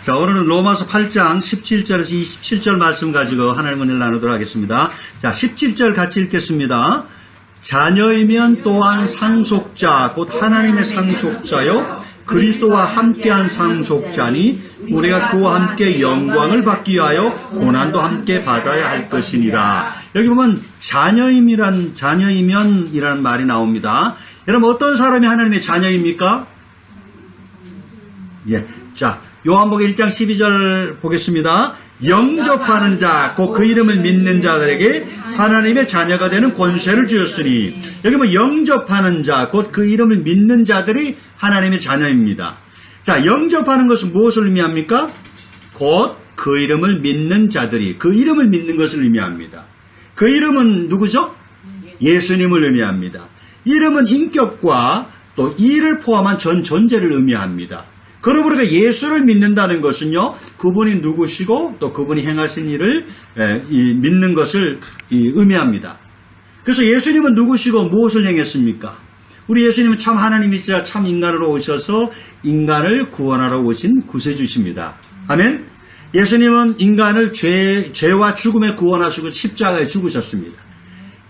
자, 오늘은 로마서 8장 17절에서 27절 말씀 가지고 하나님 은혜를 나누도록 하겠습니다. 자, 17절 같이 읽겠습니다. 자녀이면 또한 상속자, 곧 하나님의 상속자요 그리스도와 함께한 상속자니 우리가 그와 함께 영광을 받기 위하여 고난도 함께 받아야 할 것이니라. 여기 보면 자녀이면이라는 말이 나옵니다. 여러분 어떤 사람이 하나님의 자녀입니까? 예, 자 요한복음 1장 12절 보겠습니다. 영접하는 자, 곧 그 이름을 믿는 자들에게 하나님의 자녀가 되는 권세를 주었으니, 여기 뭐 영접하는 자, 곧 그 이름을 믿는 자들이 하나님의 자녀입니다. 자, 영접하는 것은 무엇을 의미합니까? 곧 그 이름을 믿는 자들이, 그 이름을 믿는 것을 의미합니다. 그 이름은 누구죠? 예수님을 의미합니다. 이름은 인격과 또 이를 포함한 전 존재를 의미합니다. 그러므로 우리가 예수를 믿는다는 것은요, 그분이 누구시고 또 그분이 행하신 일을 믿는 것을 의미합니다. 그래서 예수님은 누구시고 무엇을 행했습니까? 우리 예수님은 참 하나님이시자 참 인간으로 오셔서 인간을 구원하러 오신 구세주십니다. 아멘? 예수님은 인간을 죄와 죽음에 구원하시고 십자가에 죽으셨습니다.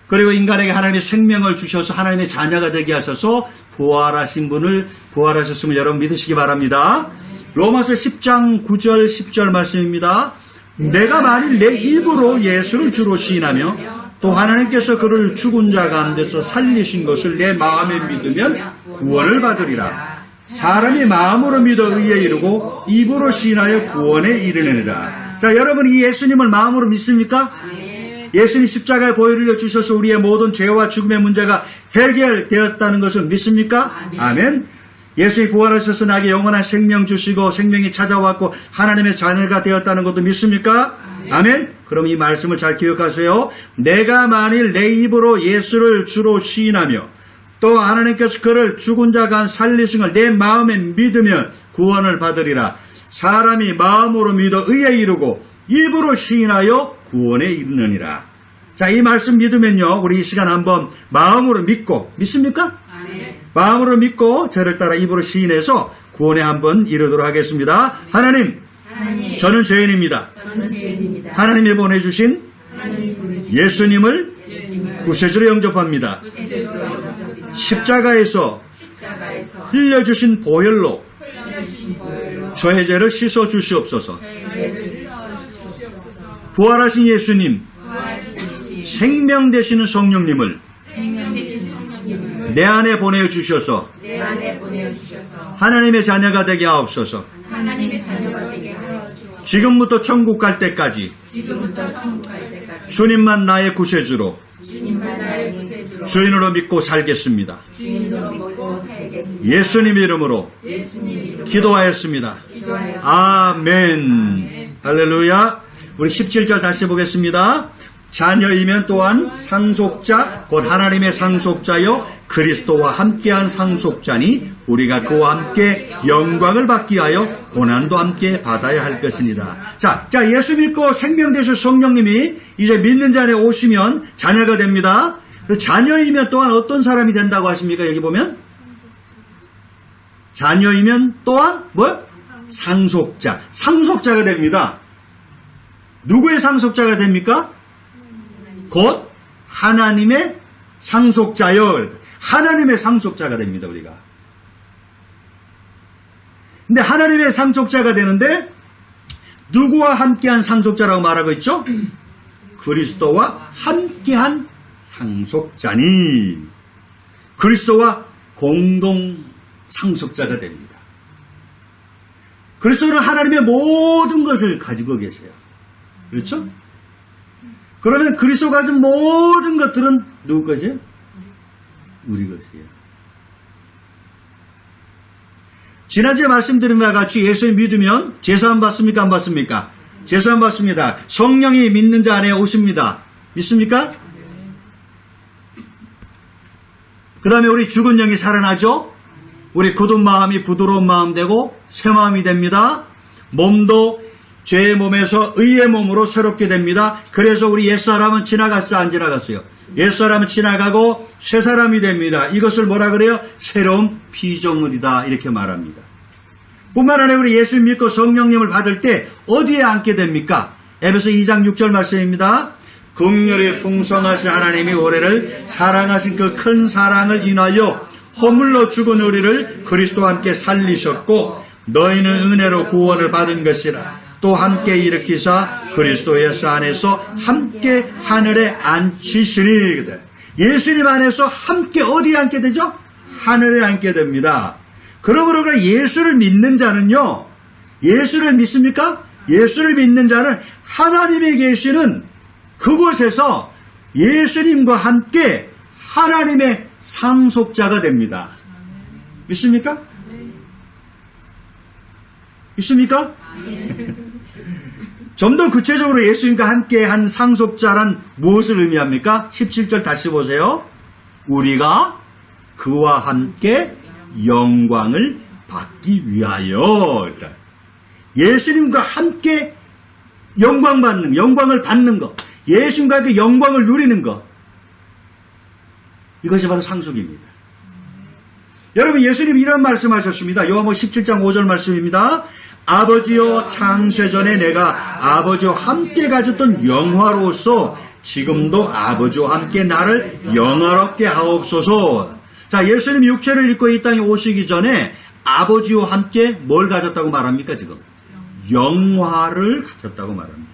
그리고 인간에게 하나님의 생명을 주셔서 하나님의 자녀가 되게 하셔서 부활하셨음을 여러분 믿으시기 바랍니다. 로마서 10장 9절 10절 말씀입니다. 내가 만일 내 입으로 예수를 주로 시인하며 또 하나님께서 그를 죽은 자 가운데서 살리신 것을 내 마음에 믿으면 구원을 받으리라. 사람이 마음으로 믿어 의에 이르고 입으로 시인하여 구원에 이르느니라. 자, 여러분 이 예수님을 마음으로 믿습니까? 예수님 십자가에 보혈을 흘려 주셔서 우리의 모든 죄와 죽음의 문제가 해결되었다는 것을 믿습니까? 아멘. 예수님이 부활하셔서 나에게 영원한 생명 주시고 생명이 찾아왔고 하나님의 자녀가 되었다는 것도 믿습니까? 아멘. 그럼 이 말씀을 잘 기억하세요. 내가 만일 내 입으로 예수를 주로 시인하며 또 하나님께서 그를 죽은 자 가운데 살리신 걸 내 마음에 믿으면 구원을 받으리라. 사람이 마음으로 믿어 의에 이르고 입으로 시인하여 구원에 이르느니라. 자, 이 말씀 믿으면요, 우리 이 시간 한번 마음으로 믿고, 믿습니까? 네. 마음으로 믿고 저를 따라 입으로 시인해서 구원에 한번 이르도록 하겠습니다. 하나님, 저는 죄인입니다. 하나님이 보내주신 예수님을 구세주로 영접합니다. 십자가에서 흘려주신 보혈로 저의 죄를 씻어 주시옵소서. 부활하신 예수님, 생명 되시는 성령님을 내 안에 보내주셔서 하나님의 자녀가 되게 하옵소서. 지금부터 천국 갈 때까지 주님만 나의 구세주로 주인으로 믿고 살겠습니다. 예수님 이름으로 기도하였습니다. 아멘. 할렐루야. 우리 17절 다시 보겠습니다. 자녀이면 또한 상속자, 곧 하나님의 상속자요 그리스도와 함께한 상속자니 우리가 그와 함께 영광을 받기 위하여 고난도 함께 받아야 할 것이니라. 자, 예수 믿고 생명 되실 성령님이 이제 믿는 자에 오시면 자녀가 됩니다. 자녀이면 또한 어떤 사람이 된다고 하십니까? 여기 보면 자녀이면 또한 뭐요? 상속자가 됩니다. 누구의 상속자가 됩니까? 곧 하나님의 상속자요. 하나님의 상속자가 됩니다, 우리가. 근데 하나님의 상속자가 되는데 누구와 함께한 상속자라고 말하고 있죠? 그리스도와 함께한 상속자니 그리스도와 공동 상속자가 됩니다. 그리스도는 하나님의 모든 것을 가지고 계세요. 그렇죠? 그러면 그리스도가 가진 모든 것들은 누구 것이에요? 우리 것이에요. 지난주에 말씀드린 바와 같이 예수님 믿으면 제사함 받습니까? 안 받습니까? 제사함 받습니다. 성령이 믿는 자 안에 오십니다. 믿습니까? 그 다음에 우리 죽은 영이 살아나죠? 우리 굳은 마음이 부드러운 마음 되고 새 마음이 됩니다. 몸도 죄의 몸에서 의의 몸으로 새롭게 됩니다. 그래서 우리 옛사람은 지나갔어요? 안 지나갔어요? 옛사람은 지나가고 새사람이 됩니다. 이것을 뭐라 그래요? 새로운 피조물이다 이렇게 말합니다. 뿐만 아니라 우리 예수 믿고 성령님을 받을 때 어디에 앉게 됩니까? 에베소 2장 6절 말씀입니다. 긍휼이 풍성하신 하나님이 우리를 사랑하신 그 큰 사랑을 인하여 허물로 죽은 우리를 그리스도와 함께 살리셨고 너희는 은혜로 구원을 받은 것이라. 또 함께 일으키사 그리스도 예수 안에서 함께 하늘에 앉히시니. 예수님 안에서 함께 어디에 앉게 되죠? 하늘에 앉게 됩니다. 그러므로 예수를 믿는 자는요, 예수를 믿습니까? 예수를 믿는 자는 하나님에 계시는 그곳에서 예수님과 함께 하나님의 상속자가 됩니다. 믿습니까? 믿습니까? 좀 더 구체적으로 예수님과 함께 한 상속자란 무엇을 의미합니까? 17절 다시 보세요. 우리가 그와 함께 영광을 받기 위하여. 예수님과 함께 영광을 받는 것, 예수님과 그 영광을 누리는 것, 이것이 바로 상속입니다. 여러분, 예수님이 이런 말씀하셨습니다. 요한복음 17장 5절 말씀입니다. 아버지여, 창세전에 내가 아버지와 함께 가졌던 영화로서 지금도 아버지와 함께 나를 영화롭게 하옵소서. 자, 예수님이 육체를 입고 이 땅에 오시기 전에 아버지와 함께 뭘 가졌다고 말합니까? 지금 영화를 가졌다고 말합니다.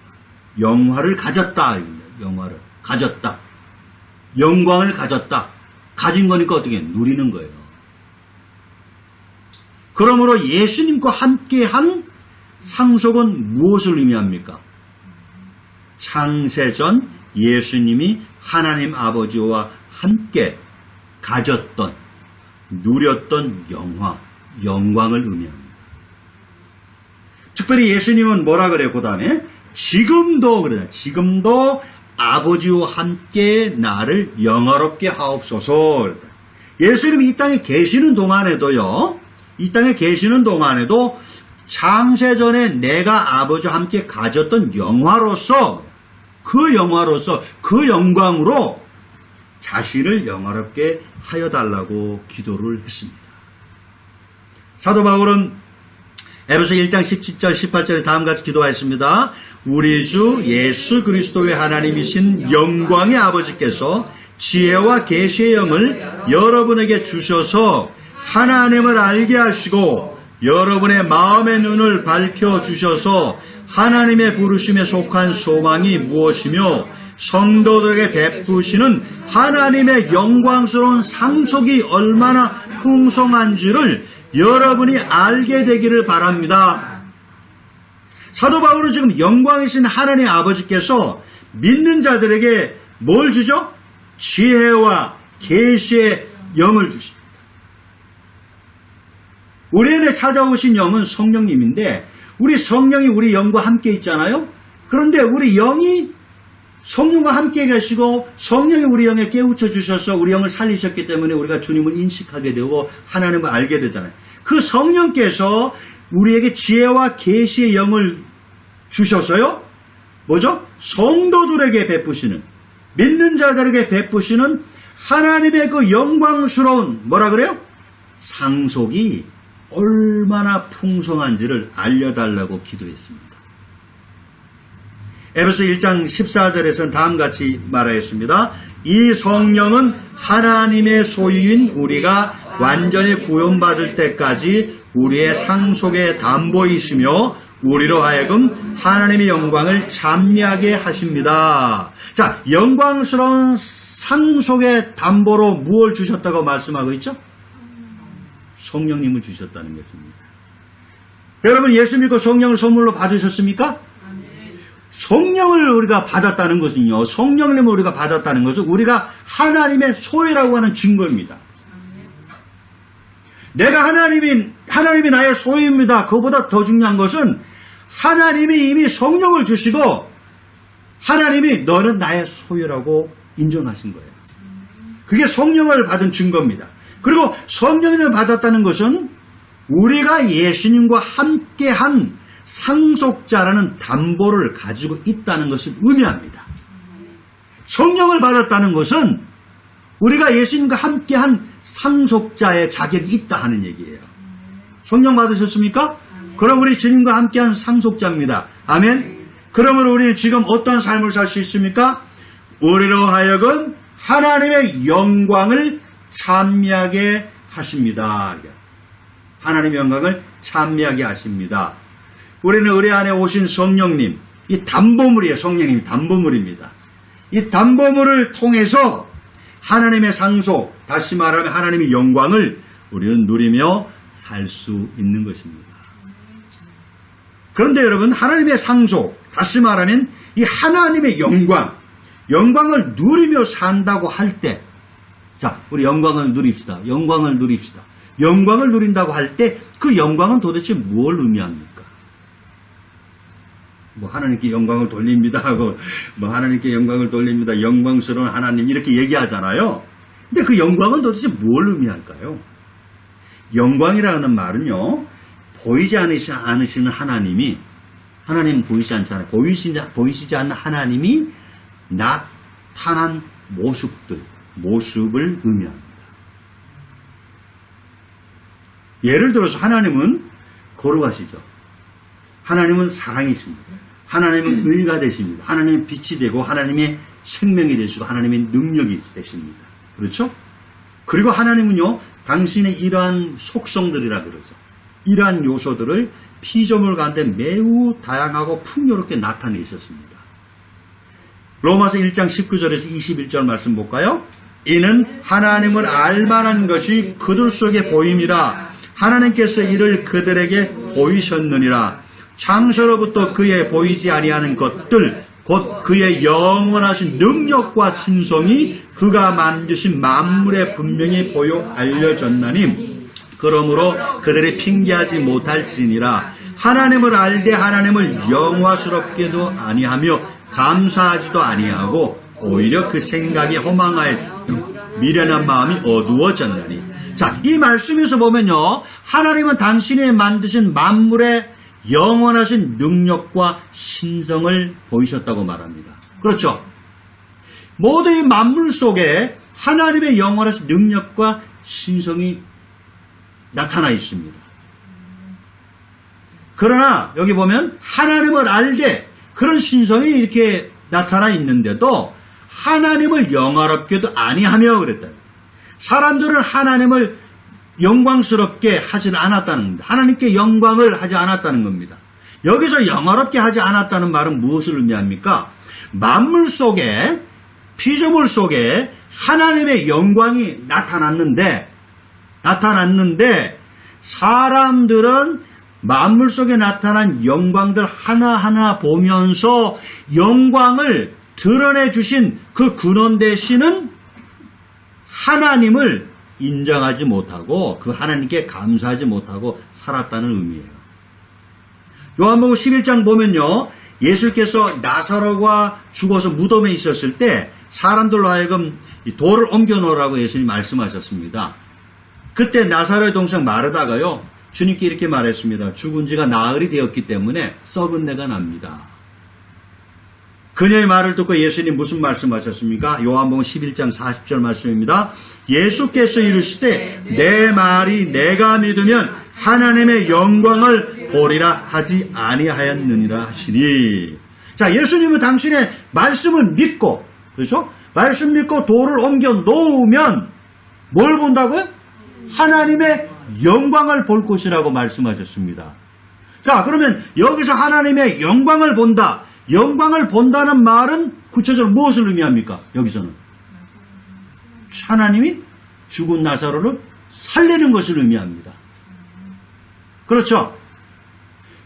영화를 가졌다. 영화를 가졌다. 영광을 가졌다. 가진 거니까 어떻게 누리는 거예요. 그러므로 예수님과 함께한 상속은 무엇을 의미합니까? 창세전 예수님이 하나님 아버지와 함께 가졌던, 누렸던 영광을 의미합니다. 특별히 예수님은 뭐라 그래요? 그 다음에 지금도 아버지와 함께 나를 영화롭게 하옵소서. 예수님이 이 땅에 계시는 동안에도요, 이 땅에 계시는 동안에도 창세전에 내가 아버지와 함께 가졌던 영화로서, 그 영광으로 자신을 영화롭게 하여 달라고 기도를 했습니다. 사도 바울은 에베소 1장 17절 18절에 다음같이 기도하였습니다. 우리 주 예수 그리스도의 하나님이신 영광의 아버지께서 지혜와 계시의 영을 여러분에게 주셔서 하나님을 알게 하시고 여러분의 마음의 눈을 밝혀주셔서 하나님의 부르심에 속한 소망이 무엇이며 성도들에게 베푸시는 하나님의 영광스러운 상속이 얼마나 풍성한지를 여러분이 알게 되기를 바랍니다. 사도 바울은 지금 영광이신 하나님 아버지께서 믿는 자들에게 뭘 주죠? 지혜와 계시의 영을 주십니다. 우리 안에 찾아오신 영은 성령님인데 우리 성령이 우리 영과 함께 있잖아요. 그런데 우리 영이 성령과 함께 계시고 성령이 우리 영에 깨우쳐 주셔서 우리 영을 살리셨기 때문에 우리가 주님을 인식하게 되고 하나님을 알게 되잖아요. 그 성령께서 우리에게 지혜와 계시의 영을 주셔서요. 뭐죠? 성도들에게 베푸시는, 믿는 자들에게 베푸시는 하나님의 그 영광스러운 뭐라 그래요? 상속이 얼마나 풍성한지를 알려달라고 기도했습니다. 에베소 1장 14절에서는 다음같이 말하였습니다. 이 성령은 하나님의 소유인 우리가 완전히 구원받을 때까지 우리의 상속의 담보이시며 우리로 하여금 하나님의 영광을 찬미하게 하십니다. 자, 영광스러운 상속의 담보로 무엇을 주셨다고 말씀하고 있죠? 성령님을 주셨다는 것입니다. 여러분, 예수 믿고 성령을 선물로 받으셨습니까? 성령을 우리가 받았다는 것은요, 성령님을 우리가 받았다는 것은 우리가 하나님의 소유라고 하는 증거입니다. 내가 하나님이 나의 소유입니다. 그보다 더 중요한 것은 하나님이 이미 성령을 주시고 하나님이 너는 나의 소유라고 인정하신 거예요. 그게 성령을 받은 증거입니다. 그리고 성령을 받았다는 것은 우리가 예수님과 함께한 상속자라는 담보를 가지고 있다는 것을 의미합니다. 성령을 받았다는 것은 우리가 예수님과 함께한 상속자의 자격이 있다 하는 얘기예요. 성령 받으셨습니까? 그럼 우리 주님과 함께한 상속자입니다. 아멘. 그러므로 우리는 지금 어떤 삶을 살 수 있습니까? 우리로 하여금 하나님의 영광을 찬미하게 하십니다. 하나님의 영광을 찬미하게 하십니다. 우리는 우리 안에 오신 성령님, 이 담보물이에요. 성령님 담보물입니다. 이 담보물을 통해서 하나님의 상속, 다시 말하면 하나님의 영광을 우리는 누리며 살 수 있는 것입니다. 그런데 여러분, 하나님의 상속, 다시 말하면 이 하나님의 영광을 누리며 산다고 할 때, 자, 우리 영광을 누립시다. 영광을 누립시다. 영광을 누린다고 할 때 그 영광은 도대체 뭘 의미합니까? 뭐 하나님께 영광을 돌립니다 하고 뭐 하나님께 영광을 돌립니다. 영광스러운 하나님 이렇게 얘기하잖아요. 근데 그 영광은 도대체 뭘 의미할까요? 영광이라는 말은요, 보이지 않으시는 하나님이, 하나님 보이지 않잖아요. 보이시지 않는 하나님이 나타난 모습을 의미합니다. 예를 들어서 하나님은 거룩하시죠. 하나님은 사랑이십니다. 하나님은 의가 되십니다. 하나님은 빛이 되고 하나님의 생명이 되시고 하나님의 능력이 되십니다. 그렇죠? 그리고 하나님은요, 당신의 이러한 속성들이라 그러죠. 이러한 요소들을 피조물 가운데 매우 다양하고 풍요롭게 나타내셨습니다. 로마서 1장 19절에서 21절 말씀 볼까요? 이는 하나님을 알만한 것이 그들 속에 보임이라. 하나님께서 이를 그들에게 보이셨느니라. 창세로부터 그의 보이지 아니하는 것들, 곧 그의 영원하신 능력과 신성이 그가 만드신 만물에 분명히 보여 알려졌나니, 그러므로 그들이 핑계하지 못할지니라. 하나님을 알되 하나님을 영화스럽게도 아니하며 감사하지도 아니하고 오히려 그 생각이 허망하여 미련한 마음이 어두워졌나니. 자, 이 말씀에서 보면요, 하나님은 당신이 만드신 만물의 영원하신 능력과 신성을 보이셨다고 말합니다. 그렇죠? 모든 이 만물 속에 하나님의 영원하신 능력과 신성이 나타나 있습니다. 그러나 여기 보면 하나님을 알되 그런 신성이 이렇게 나타나 있는데도 하나님을 영화롭게도 아니하며 그랬다. 사람들은 하나님을 영광스럽게 하지는 않았다는 겁니다. 하나님께 영광을 하지 않았다는 겁니다. 여기서 영화롭게 하지 않았다는 말은 무엇을 의미합니까? 만물 속에, 피조물 속에 하나님의 영광이 나타났는데 사람들은 만물 속에 나타난 영광들 하나하나 보면서 영광을 드러내 주신 그 근원 되시는 하나님을 인정하지 못하고 그 하나님께 감사하지 못하고 살았다는 의미예요. 요한복음 11장 보면요, 예수께서 나사로가 죽어서 무덤에 있었을 때 사람들로 하여금 돌을 옮겨 놓으라고 예수님이 말씀하셨습니다. 그때 나사로의 동생 마르다가요, 주님께 이렇게 말했습니다. 죽은 지가 나흘이 되었기 때문에 썩은 내가 납니다. 그녀의 말을 듣고 예수님 무슨 말씀하셨습니까? 요한복음 11장 40절 말씀입니다. 예수께서 이르시되 내 말이 내가 믿으면 하나님의 영광을 보리라 하지 아니하였느니라 하시니. 자, 예수님은 당신의 말씀을 믿고, 그렇죠? 말씀 믿고 돌을 옮겨 놓으면 뭘 본다고요? 하나님의 영광을 볼 것이라고 말씀하셨습니다. 자, 그러면 여기서 하나님의 영광을 본다. 영광을 본다는 말은 구체적으로 무엇을 의미합니까? 여기서는 하나님이 죽은 나사로를 살리는 것을 의미합니다. 그렇죠?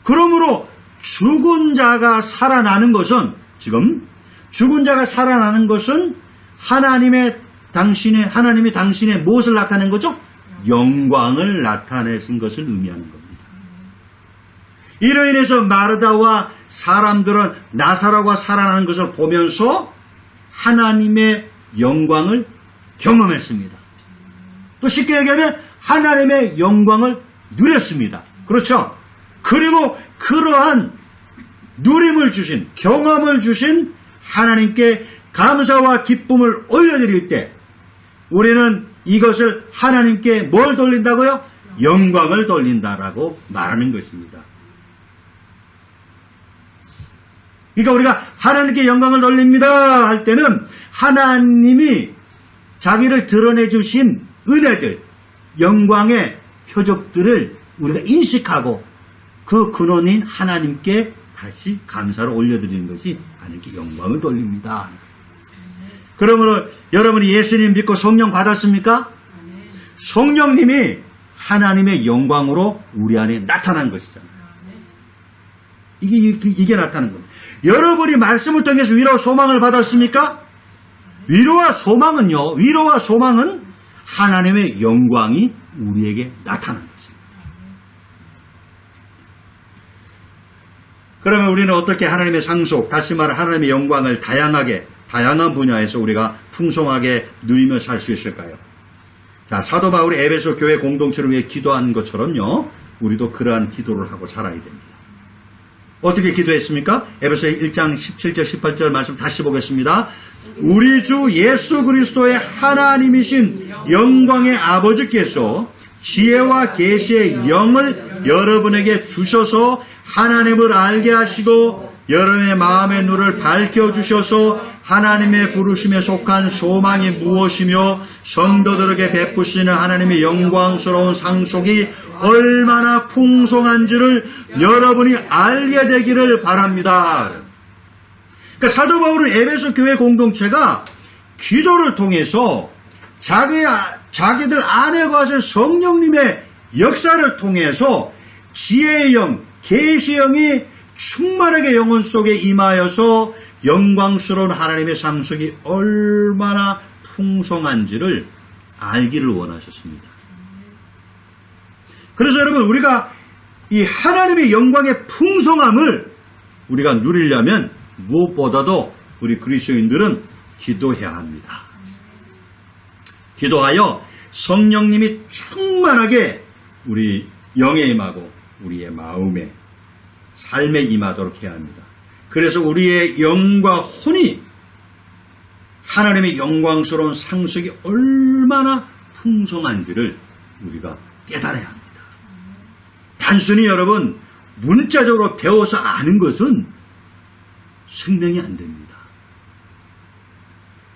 그러므로 죽은 자가 살아나는 것은, 지금 죽은 자가 살아나는 것은 하나님이 당신의 무엇을 나타낸 거죠? 영광을 나타내신 것을 의미하는 겁니다. 이로 인해서 마르다와 사람들은 나사로가 살아나는 것을 보면서 하나님의 영광을 경험했습니다. 또 쉽게 얘기하면 하나님의 영광을 누렸습니다. 그렇죠? 그리고 그러한 누림을 주신, 경험을 주신 하나님께 감사와 기쁨을 올려드릴 때 우리는 이것을 하나님께 뭘 돌린다고요? 영광을 돌린다라고 말하는 것입니다. 그러니까 우리가 하나님께 영광을 돌립니다 할 때는 하나님이 자기를 드러내 주신 은혜들, 영광의 표적들을 우리가 인식하고 그 근원인 하나님께 다시 감사를 올려드리는 것이 하나님께 영광을 돌립니다. 그러므로 여러분이 예수님 믿고 성령 받았습니까? 성령님이 하나님의 영광으로 우리 안에 나타난 것이잖아요. 이게 나타나는 겁니다. 여러분이 말씀을 통해서 위로와 소망을 받았습니까? 위로와 소망은 하나님의 영광이 우리에게 나타난 것입니다. 그러면 우리는 어떻게 하나님의 상속, 다시 말해 하나님의 영광을 다양한 분야에서 우리가 풍성하게 누리며 살 수 있을까요? 자, 사도 바울이 에베소 교회 공동체를 위해 기도한 것처럼요, 우리도 그러한 기도를 하고 살아야 됩니다. 어떻게 기도했습니까? 에베소 1장 17절 18절 말씀 다시 보겠습니다. 우리 주 예수 그리스도의 하나님이신 영광의 아버지께서 지혜와 계시의 영을 여러분에게 주셔서 하나님을 알게 하시고 여러분의 마음의 눈을 밝혀주셔서 하나님의 부르심에 속한 소망이 무엇이며 성도들에게 베푸시는 하나님의 영광스러운 상속이 얼마나 풍성한지를 여러분이 알게 되기를 바랍니다. 그러니까 사도 바울은 에베소 교회 공동체가 기도를 통해서 자기들 안에 거하신 성령님의 역사를 통해서 지혜의 영, 계시의 영이 충만하게 영혼 속에 임하여서 영광스러운 하나님의 상속이 얼마나 풍성한지를 알기를 원하셨습니다. 그래서 여러분, 우리가 이 하나님의 영광의 풍성함을 우리가 누리려면 무엇보다도 우리 그리스도인들은 기도해야 합니다. 기도하여 성령님이 충만하게 우리 영에 임하고 우리의 마음에 삶에 임하도록 해야 합니다. 그래서 우리의 영과 혼이 하나님의 영광스러운 상속이 얼마나 풍성한지를 우리가 깨달아야 합니다. 단순히 여러분 문자적으로 배워서 아는 것은 생명이 안 됩니다.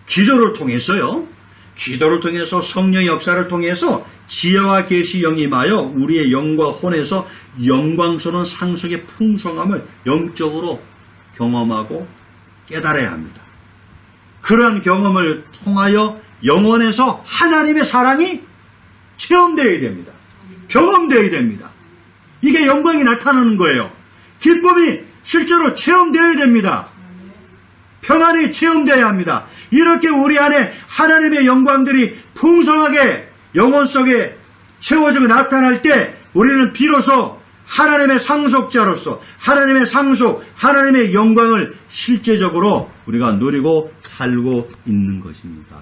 기도를 통해서 성령의 역사를 통해서 지혜와 계시 영이 임하여 우리의 영과 혼에서 영광스러운 상속의 풍성함을 영적으로 경험하고 깨달아야 합니다. 그러한 경험을 통하여 영혼에서 하나님의 사랑이 체험되어야 됩니다. 경험되어야 됩니다. 이게 영광이 나타나는 거예요. 기쁨이 실제로 체험되어야 됩니다. 평안이 체험되어야 합니다. 이렇게 우리 안에 하나님의 영광들이 풍성하게 영혼 속에 채워지고 나타날 때 우리는 비로소 하나님의 상속자로서 하나님의 영광을 실제적으로 우리가 누리고 살고 있는 것입니다.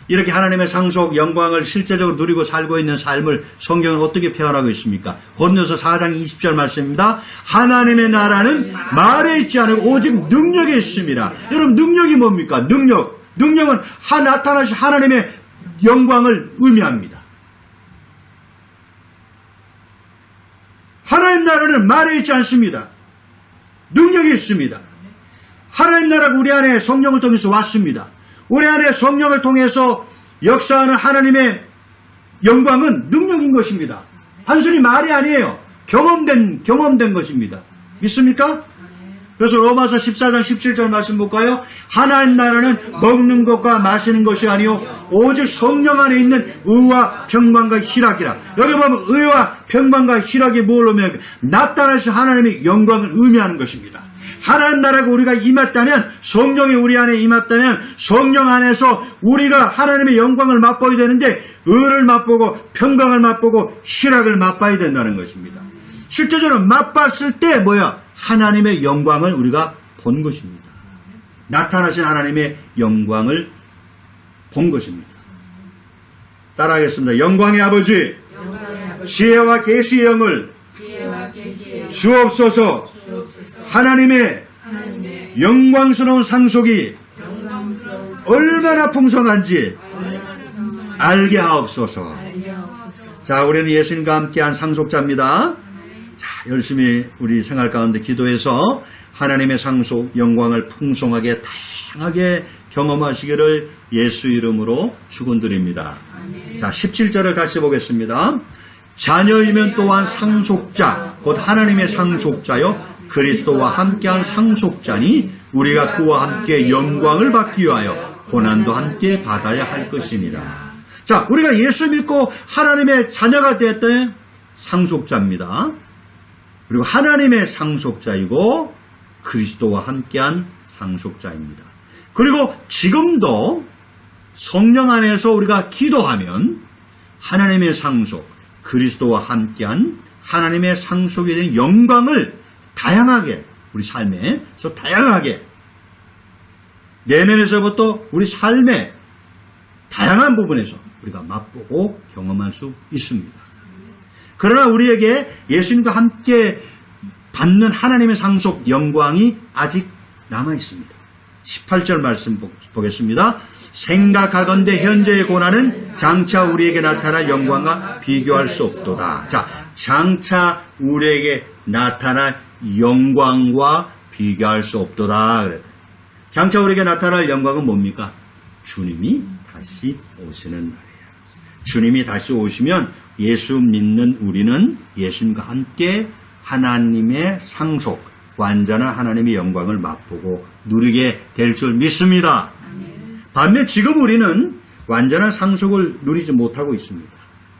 이렇게 하나님의 상속 영광을 실제적으로 누리고 살고 있는 삶을 성경은 어떻게 표현하고 있습니까? 고린도서 4장 20절 말씀입니다. 하나님의 나라는 말에 있지 않고 오직 능력에 있습니다. 여러분, 능력이 뭡니까? 능력은 나타나신 하나님의 영광을 의미합니다. 하나님 나라는 말에 있지 않습니다. 능력이 있습니다. 하나님 나라가 우리 안에 성령을 통해서 왔습니다. 우리 안에 성령을 통해서 역사하는 하나님의 영광은 능력인 것입니다. 단순히 말이 아니에요. 경험된 것입니다. 믿습니까? 그래서 로마서 14장 17절 말씀 볼까요? 하나님 나라는 먹는 것과 마시는 것이 아니요 오직 성령 안에 있는 의와 평강과 희락이라. 여기 보면 의와 평강과 희락이 뭘 의미하면 나타나신 하나님의 영광을 의미하는 것입니다. 하나님 나라가 우리가 임했다면, 성령이 우리 안에 임했다면 성령 안에서 우리가 하나님의 영광을 맛보야 되는데 의를 맛보고 평강을 맛보고 희락을 맛봐야 된다는 것입니다. 실제적으로 맛봤을 때 하나님의 영광을 우리가 본 것입니다. 나타나신 하나님의 영광을 본 것입니다. 따라하겠습니다. 영광의 아버지, 지혜와 계시의 영을 주옵소서. 하나님의 영광스러운 상속이 얼마나 풍성한지 알게 하옵소서. 자, 우리는 예수님과 함께한 상속자입니다. 자, 열심히 우리 생활 가운데 기도해서 하나님의 상속, 영광을 풍성하게 다양하게 경험하시기를 예수 이름으로 축원드립니다. 자, 17절을 다시 보겠습니다. 자녀이면 또한 상속자, 곧 하나님의 상속자요 그리스도와 함께한 상속자니 우리가 그와 함께 영광을 받기 위하여 고난도 함께 받아야 할 것입니다. 자, 우리가 예수 믿고 하나님의 자녀가 되었던 상속자입니다. 그리고 하나님의 상속자이고 그리스도와 함께한 상속자입니다. 그리고 지금도 성령 안에서 우리가 기도하면 하나님의 상속, 그리스도와 함께한 하나님의 상속에 대한 영광을 다양하게 우리 삶에서 다양하게 내면에서부터 우리 삶의 다양한 부분에서 우리가 맛보고 경험할 수 있습니다. 그러나 우리에게 예수님과 함께 받는 하나님의 상속 영광이 아직 남아 있습니다. 18절 말씀 보겠습니다. 생각하건대 현재의 고난은 장차 우리에게 나타날 영광과 비교할 수 없도다. 자, 장차 우리에게 나타날 영광과 비교할 수 없도다. 장차 우리에게 나타날 영광은 뭡니까? 주님이 다시 오시는 날이에요. 주님이 다시 오시면 예수 믿는 우리는 예수님과 함께 하나님의 상속, 완전한 하나님의 영광을 맛보고 누리게 될 줄 믿습니다. 반면 지금 우리는 완전한 상속을 누리지 못하고 있습니다.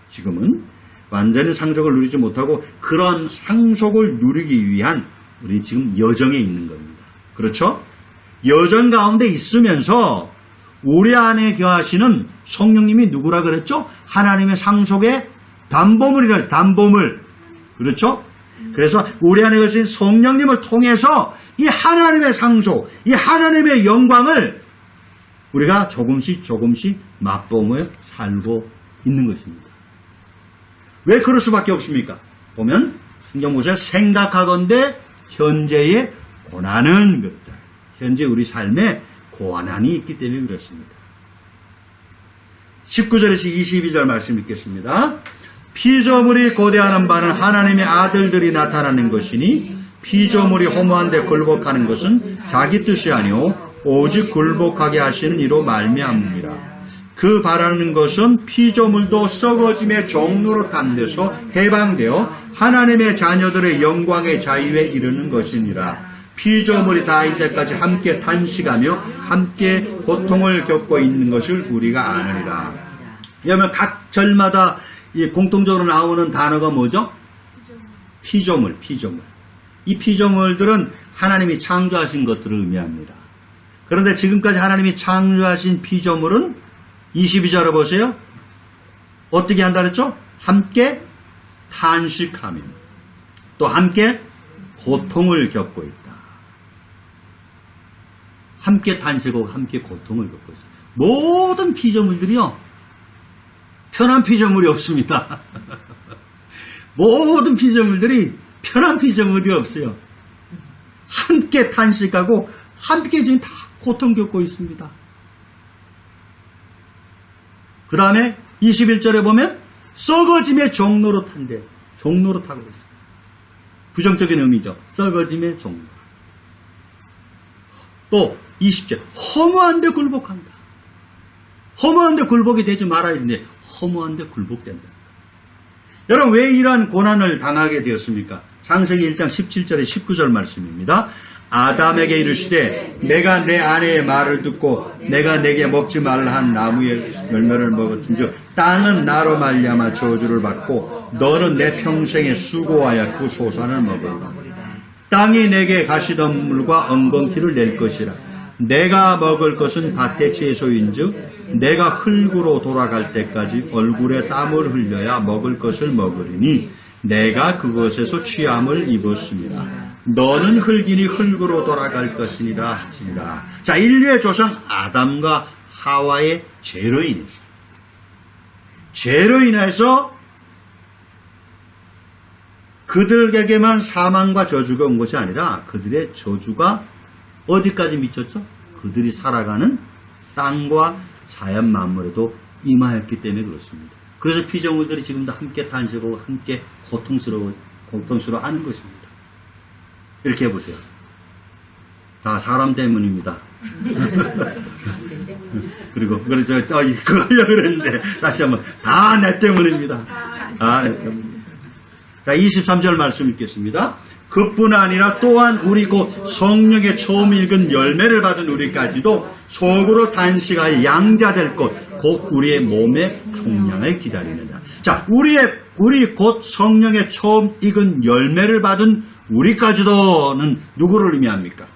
지금은 완전한 상속을 누리지 못하고 그런 상속을 누리기 위한 우리 지금 여정에 있는 겁니다. 그렇죠? 여정 가운데 있으면서 우리 안에 거하시는 성령님이 누구라 그랬죠? 하나님의 상속의 담보물이라 했어요. 담보물. 그렇죠? 그래서 우리 안에 계신 성령님을 통해서 이 하나님의 상속, 이 하나님의 영광을 우리가 조금씩 맛보며 살고 있는 것입니다. 왜 그럴 수밖에 없습니까? 보면 성경 보세요. 생각하건대 현재의 고난은 그렇다. 현재 우리 삶에 고난이 있기 때문에 그렇습니다. 19절에서 22절 말씀 읽겠습니다. 피조물이 고대하는 바는 하나님의 아들들이 나타나는 것이니 피조물이 허무한데 굴복하는 것은 자기 뜻이 아니오 오직 굴복하게 하시는 이로 말미암느니라. 그 바라는 것은 피조물도 썩어짐의 종로로 탄 데서 해방되어 하나님의 자녀들의 영광의 자유에 이르는 것이니라. 피조물이 다 이제까지 함께 탄식하며 함께 고통을 겪고 있는 것을 우리가 아느니라. 여러분 각 절마다 공통적으로 나오는 단어가 뭐죠? 피조물. 이 피조물들은 하나님이 창조하신 것들을 의미합니다. 그런데 지금까지 하나님이 창조하신 피조물은 22절을 보세요. 어떻게 한다 그랬죠? 함께 탄식하며 또 함께 고통을 겪고 있다. 함께 탄식하고 함께 고통을 겪고 있어요. 모든 피조물들이요. 편한 피조물이 없습니다. 모든 피조물들이 편한 피조물이 없어요. 함께 탄식하고 함께 지금 다 고통 겪고 있습니다. 그 다음에 21절에 보면 썩어짐의 종로로 탄대. 종로로 타고 있어요. 부정적인 의미죠. 썩어짐의 종로. 또 20절 허무한데 굴복한다. 허무한데 굴복이 되지 말아야 되는데 허무한데 굴복된다. 여러분 왜 이러한 고난을 당하게 되었습니까? 창세기 1장 17절에 19절 말씀입니다. 아담에게 이르시되 내가 내 아내의 말을 듣고 내가 내게 먹지 말라 한 나무의 열매를 먹었은즉 땅은 나로 말미암아 저주를 받고 너는 내 평생에 수고하여 그 소산을 먹으리라. 땅이 내게 가시덤물과 엉겅퀴를 낼 것이라. 내가 먹을 것은 밭의 채소인즉 내가 흙으로 돌아갈 때까지 얼굴에 땀을 흘려야 먹을 것을 먹으리니 내가 그것에서 취함을 입었습니다. 너는 흙이니 흙으로 돌아갈 것이니라 하시니라. 자, 인류의 조상 아담과 하와의 죄로 인해서 그들에게만 사망과 저주가 온 것이 아니라 그들의 저주가 어디까지 미쳤죠? 그들이 살아가는 땅과 자연 만물에도 임하였기 때문에 그렇습니다. 그래서 피조물들이 지금도 함께 탄식하고 함께 고통스러워하는 것입니다. 이렇게 해보세요. 다 사람 때문입니다. 그리고 그래서 그거 하려고 그랬는데 다시 한번 다 내 때문입니다. 다 내 때문입니다. 자, 23절 말씀 읽겠습니다. 그뿐 아니라 또한 우리 곧 성령의 처음 읽은 열매를 받은 우리까지도 속으로 단식하여 양자될 것 곧 우리의 몸의 속량을 기다리느냐. 자, 우리 곧 성령의 처음 익은 열매를 받은 우리까지도는 누구를 의미합니까?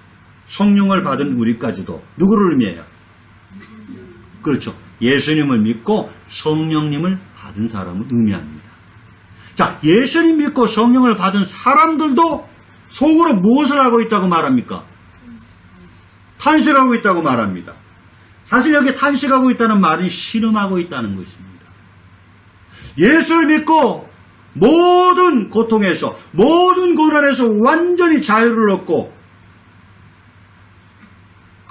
성령을 받은 우리까지도 누구를 의미해요? 그렇죠. 예수님을 믿고 성령님을 받은 사람을 의미합니다. 자, 예수님 믿고 성령을 받은 사람들도 속으로 무엇을 하고 있다고 말합니까? 탄식하고 있다고 말합니다. 사실 여기 탄식하고 있다는 말은 신음하고 있다는 것입니다. 예수를 믿고 모든 고통에서, 모든 고난에서 완전히 자유를 얻고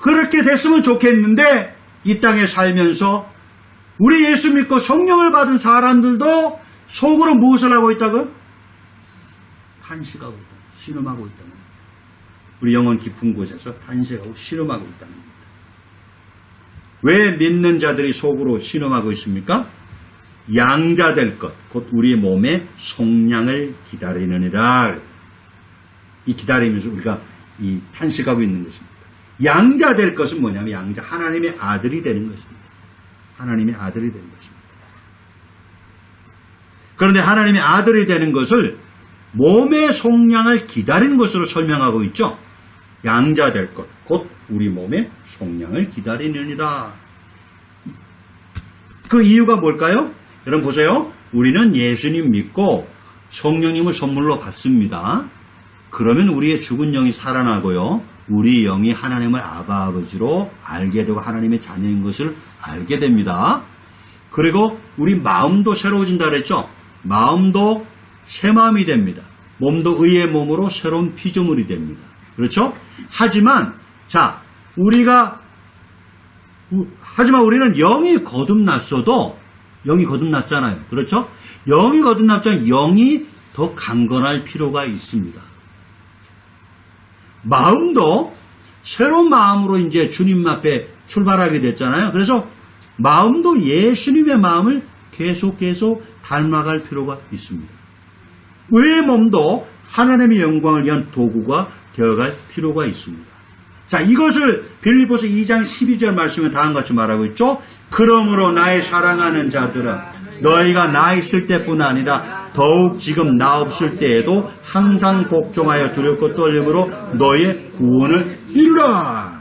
그렇게 됐으면 좋겠는데 이 땅에 살면서 우리 예수 믿고 성령을 받은 사람들도 속으로 무엇을 하고 있다고? 탄식하고 있다. 신음하고 있다는 겁니다. 우리 영혼 깊은 곳에서 탄식하고 신음하고 있다는 겁니다. 왜 믿는 자들이 속으로 신음하고 있습니까? 양자될 것, 곧 우리의 몸의 속량을 기다리느니라. 이 기다리면서 우리가 이 탄식하고 있는 것입니다. 양자될 것은 뭐냐면 하나님의 아들이 되는 것입니다. 하나님의 아들이 되는 것입니다. 그런데 하나님의 아들이 되는 것을 몸의 속량을 기다리는 것으로 설명하고 있죠. 양자될 것, 곧 우리 몸의 속량을 기다리느니라. 그 이유가 뭘까요? 여러분 보세요. 우리는 예수님 믿고 성령님을 선물로 받습니다. 그러면 우리의 죽은 영이 살아나고요. 우리 영이 하나님을 아바 아버지로 알게 되고 하나님의 자녀인 것을 알게 됩니다. 그리고 우리 마음도 새로워진다 그랬죠. 마음도 새 마음이 됩니다. 몸도 의의 몸으로 새로운 피조물이 됩니다. 그렇죠? 하지만 우리는 영이 거듭났어도 영이 거듭났잖아요. 그렇죠? 영이 거듭났지만 영이 더 강건할 필요가 있습니다. 마음도 새로운 마음으로 이제 주님 앞에 출발하게 됐잖아요. 그래서 마음도 예수님의 마음을 계속 닮아갈 필요가 있습니다. 의의 몸도 하나님의 영광을 위한 도구가 되어갈 필요가 있습니다. 자, 이것을 빌립보서 2장 12절 말씀에 다음과 같이 말하고 있죠. 그러므로 나의 사랑하는 자들아 너희가 나 있을 때뿐 아니라 더욱 지금 나 없을 때에도 항상 복종하여 두렵고 떨림으로 너희의 구원을 이루라.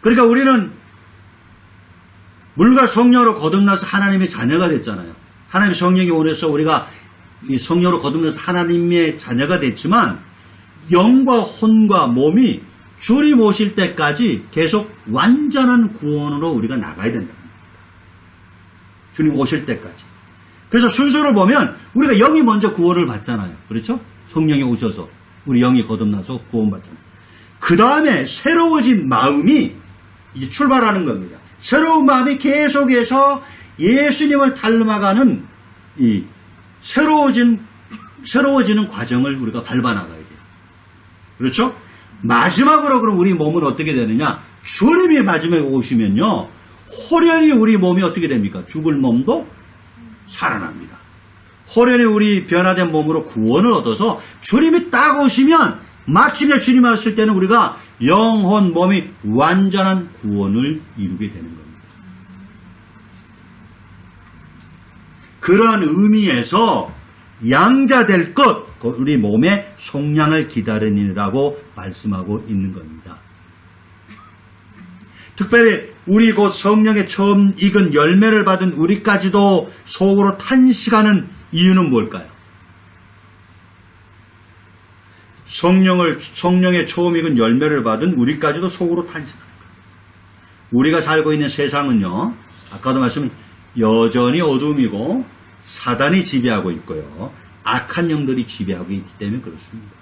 그러니까 우리는 물과 성령으로 거듭나서 하나님의 자녀가 됐잖아요. 하나님의 성령이 오셔서 우리가 이 성령으로 거듭나서 하나님의 자녀가 됐지만 영과 혼과 몸이 주님 오실 때까지 계속 완전한 구원으로 우리가 나가야 된다. 주님 오실 때까지. 그래서 순서로 보면 우리가 영이 먼저 구원을 받잖아요. 그렇죠? 성령이 오셔서 우리 영이 거듭나서 구원받잖아요. 그 다음에 새로워진 마음이 이제 출발하는 겁니다. 새로운 마음이 계속해서 예수님을 닮아가는 이 새로워지는 과정을 우리가 밟아나가야 돼요. 그렇죠? 마지막으로 그럼 우리 몸은 어떻게 되느냐? 주님이 마지막에 오시면요. 호련히 우리 몸이 어떻게 됩니까? 죽을 몸도 살아납니다. 호련히 우리 변화된 몸으로 구원을 얻어서 주님이 딱 오시면 마침내 주님 왔을 때는 우리가 영혼, 몸이 완전한 구원을 이루게 되는 겁니다. 그러한 의미에서 양자될 것, 우리 몸의 속량을 기다리느라고 말씀하고 있는 겁니다. 특별히 우리 곧 성령의 처음 익은 열매를 받은 우리까지도 속으로 탄식하는 이유는 뭘까요? 성령의 처음 익은 열매를 받은 우리까지도 속으로 탄식합니다. 우리가 살고 있는 세상은요, 아까도 말씀은 여전히 어둠이고 사단이 지배하고 있고요. 악한 영들이 지배하고 있기 때문에 그렇습니다.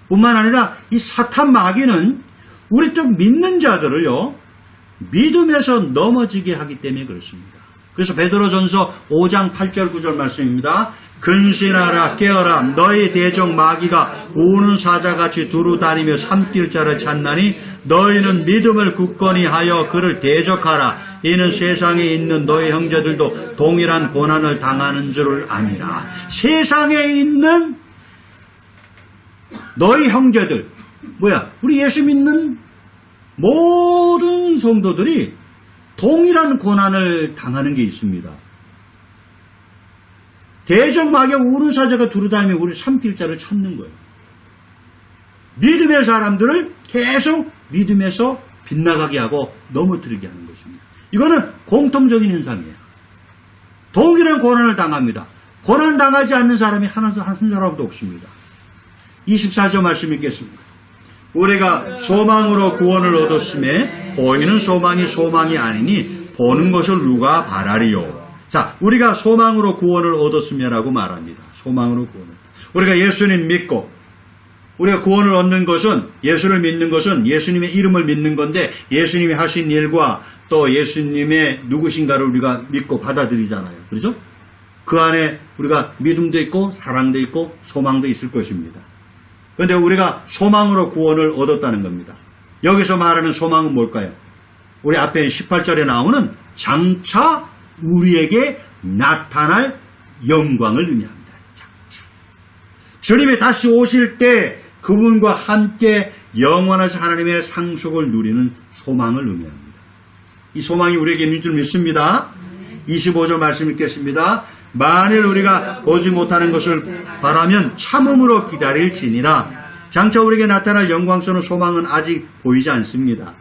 뿐만 아니라 이 사탄 마귀는 우리 쪽 믿는 자들을요, 믿음에서 넘어지게 하기 때문에 그렇습니다. 그래서 베드로전서 5장 8절 9절 말씀입니다. 근신하라 깨어라 너희 대적 마귀가 우는 사자같이 두루 다니며 삼킬 자를 찾나니 너희는 믿음을 굳건히 하여 그를 대적하라. 이는 세상에 있는 너희 형제들도 동일한 고난을 당하는 줄을 아니라. 세상에 있는 너희 형제들, 우리 예수 믿는 모든 성도들이 동일한 고난을 당하는 게 있습니다. 대적 마귀가 우는 사자가 두루다니며 우리 삼킬 자를 찾는 거예요. 믿음의 사람들을 계속 믿음에서 빗나가게 하고 넘어뜨리게 하는 것입니다. 이거는 공통적인 현상이에요. 동일한 고난을 당합니다. 고난 당하지 않는 사람이 한 사람도 없습니다. 24절 말씀 읽겠습니다. 우리가 소망으로 구원을 얻었음에 보이는 소망이 아니니 보는 것을 누가 바라리요. 자, 우리가 소망으로 구원을 얻었음이라고 말합니다. 소망으로 구원을. 우리가 예수님 믿고 우리가 구원을 얻는 것은, 예수를 믿는 것은 예수님의 이름을 믿는 건데 예수님이 하신 일과 또 예수님의 누구신가를 우리가 믿고 받아들이잖아요. 그렇죠? 그 안에 우리가 믿음도 있고 사랑도 있고 소망도 있을 것입니다. 그런데 우리가 소망으로 구원을 얻었다는 겁니다. 여기서 말하는 소망은 뭘까요? 우리 앞에 18절에 나오는 장차 우리에게 나타날 영광을 의미합니다. 장차. 주님이 다시 오실 때 그분과 함께 영원하신 하나님의 상속을 누리는 소망을 의미합니다. 이 소망이 우리에게 있는 줄 믿습니다. 25절 말씀 읽겠습니다. 만일 우리가 보지 못하는 것을 바라면 참음으로 기다릴지니라. 장차 우리에게 나타날 영광스러운 소망은 아직 보이지 않습니다.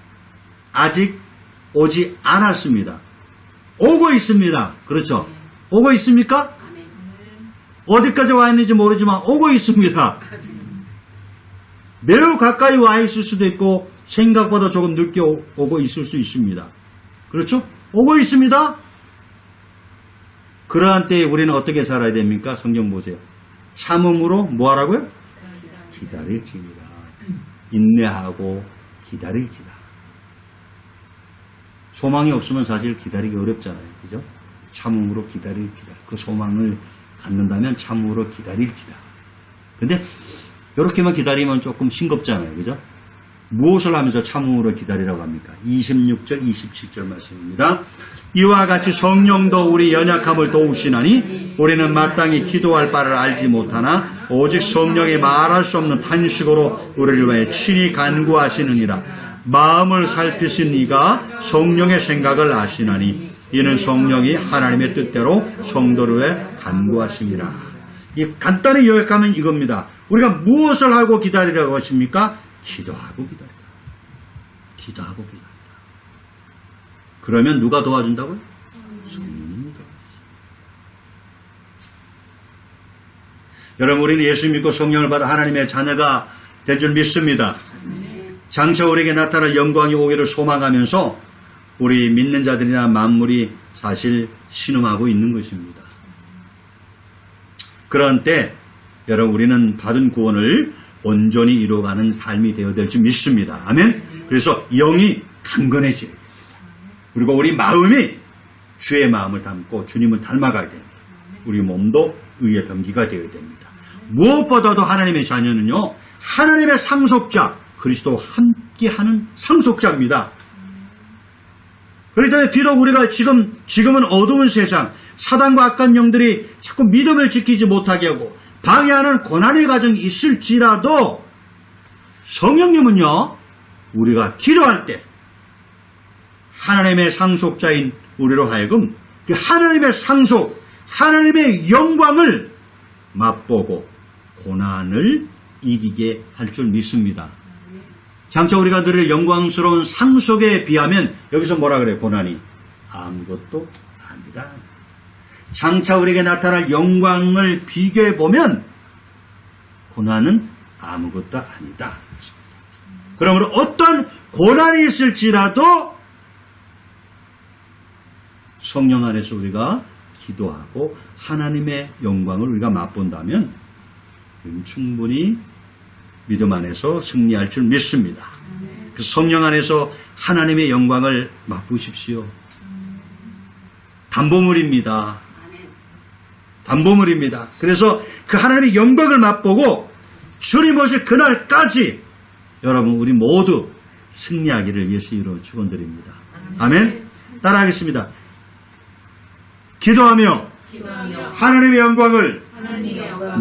아직 오지 않았습니다. 오고 있습니다. 그렇죠? 오고 있습니까? 어디까지 와 있는지 모르지만 오고 있습니다. 매우 가까이 와 있을 수도 있고 생각보다 조금 늦게 오고 있을 수 있습니다. 그렇죠? 오고 있습니다. 그러한 때에 우리는 어떻게 살아야 됩니까? 성경 보세요. 참음으로 뭐 하라고요? 기다릴지니라. 인내하고 기다릴지라. 소망이 없으면 사실 기다리기 어렵잖아요. 그죠? 참음으로 기다릴지라. 그 소망을 갖는다면 참음으로 기다릴지라. 근데 이렇게만 기다리면 조금 싱겁잖아요. 그죠? 무엇을 하면서 참음으로 기다리라고 합니까? 26절, 27절 말씀입니다. 이와 같이 성령도 우리 연약함을 도우시나니 우리는 마땅히 기도할 바를 알지 못하나 오직 성령이 말할 수 없는 탄식으로 우리를 위해 친히 간구하시느니라. 마음을 살피신 이가 성령의 생각을 아시나니 이는 성령이 하나님의 뜻대로 성도를 위해 간구하심이라. 이 간단히 요약하면 이겁니다. 우리가 무엇을 하고 기다리라고 하십니까? 기도하고 기다리라. 기도하고 기다리라. 그러면 누가 도와준다고요? 성령님이 도와주시죠. 여러분, 우리는 예수 믿고 성령을 받아 하나님의 자녀가 된 줄 믿습니다. 장차 우리에게 나타날 영광이 오기를 소망하면서 우리 믿는 자들이나 만물이 사실 신음하고 있는 것입니다. 그런 때 여러분, 우리는 받은 구원을 온전히 이루어가는 삶이 되어야 될 줄 믿습니다. 아멘. 그래서 영이 강건해져야 됩니다. 그리고 우리 마음이 주의 마음을 담고 주님을 닮아가야 됩니다. 우리 몸도 의의 병기가 되어야 됩니다. 무엇보다도 하나님의 자녀는요, 하나님의 상속자, 그리스도와 함께하는 상속자입니다. 그렇기 때문에 비록 우리가 지금은 어두운 세상, 사단과 악한 영들이 자꾸 믿음을 지키지 못하게 하고 방해하는 고난의 과정이 있을지라도 성령님은요, 우리가 기도할 때 하나님의 상속자인 우리로 하여금 그 하나님의 상속, 하나님의 영광을 맛보고 고난을 이기게 할 줄 믿습니다. 장차 우리가 누릴 영광스러운 상속에 비하면 여기서 뭐라 그래요? 고난이 아무것도 아니다. 장차 우리에게 나타날 영광을 비교해보면 고난은 아무것도 아니다. 그러므로 어떤 고난이 있을지라도 성령 안에서 우리가 기도하고 하나님의 영광을 우리가 맛본다면 충분히 믿음 안에서 승리할 줄 믿습니다. 그 성령 안에서 하나님의 영광을 맛보십시오. 담보물입니다. 담보물입니다. 그래서 그 하나님의 영광을 맛보고 주님 오실 그날까지 여러분 우리 모두 승리하기를 예수 이름으로 축원드립니다. 아멘. 따라하겠습니다. 기도하며 하나님의 영광을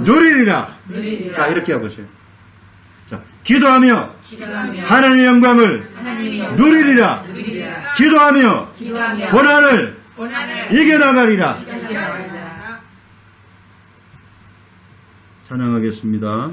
누리리라. 자, 이렇게 해보세요. 자, 기도하며 하나님의 영광을 누리리라. 기도하며 고난을 이겨나가리라. 찬양하겠습니다.